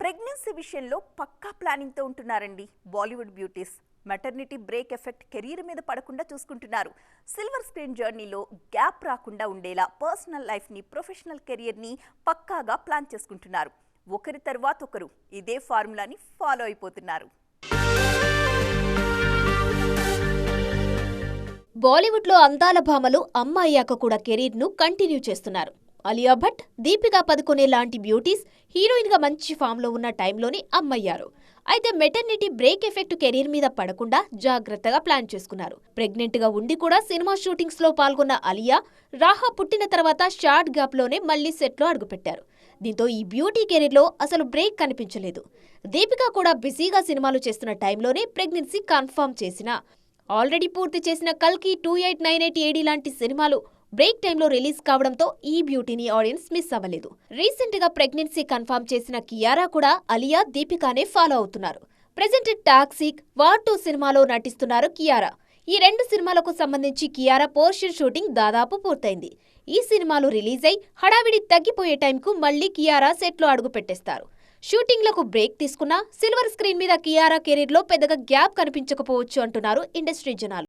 Pregnancy విషయంలో పక్కా ప్లానింగ్తో ఉంటున్నారండి Bollywood beauties. Maternity break effect career మీద పడకుండా చూసుకుంటున్నారు. సిల్వర్ స్క్రీన్ జర్నీలో గ్యాప్ రాకుండా ఉండేలా పర్సనల్ లైఫ్ని, ప్రొఫెషనల్ కెరియర్ని పక్కాగా ప్లాన్ చేసుకుంటున్నారు. ఒకరి తర్వాత ఒకరు ఇదే ఫార్ములాని ఫాలో అయిపోతున్నారు. బాలీవుడ్లో అందాల భామలు అమ్మ అయ్యాక కూడా కెరీర్ను కంటిన్యూ చేస్తున్నారు. అలియా భట్, దీపికా పదుకొనే లాంటి బ్యూటీస్ హీరోయిన్గా మంచి ఫామ్లో ఉన్న టైంలోనే అమ్మయ్యారు. అయితే మెటర్నిటీ బ్రేక్ ఎఫెక్ట్ కెరీర్ మీద పడకుండా జాగ్రత్తగా ప్లాన్ చేసుకున్నారు. ప్రెగ్నెంట్గా ఉండి కూడా సినిమా షూటింగ్స్లో పాల్గొన్న అలియా, రాహా పుట్టిన తర్వాత షార్ట్ గ్యాప్లోనే మళ్లీ సెట్లో అడుగుపెట్టారు. దీంతో ఈ బ్యూటీ కెరీర్లో అసలు బ్రేక్ కనిపించలేదు. దీపికా కూడా బిజీగా సినిమాలు చేస్తున్న టైంలోనే ప్రెగ్నెన్సీ కన్ఫర్మ్ చేసినా ఆల్రెడీ పూర్తి చేసిన కల్కి 2898 AD లాంటి సినిమాలు బ్రేక్ టైంలో రిలీజ్ కావడంతో ఈ బ్యూటీని ఆడియన్స్ మిస్ అవ్వలేదు. రీసెంట్ గా ప్రెగ్నెన్సీ కన్ఫర్మ్ చేసిన కియారా కూడా అలియా, దీపికానే ఫాలో అవుతున్నారు. ప్రెజెంట్ టాక్సిక్, వార్ 2 సినిమాలో నటిస్తున్నారు కియారా. ఈ 2 సినిమాలకు సంబంధించి కియారా పోర్షన్ షూటింగ్ దాదాపు పూర్తయింది. ఈ సినిమాలు రిలీజ్ అయి హడావిడి తగ్గిపోయే టైంకు మళ్లీ కియారా సెట్లో అడుగు పెట్టేస్తారు. షూటింగ్లకు బ్రేక్ తీసుకున్నా సిల్వర్ స్క్రీన్ మీద కియారా కెరీర్లో పెద్దగా గ్యాప్ కనిపించకపోవచ్చు అంటున్నారు ఇండస్ట్రీ జనాలు.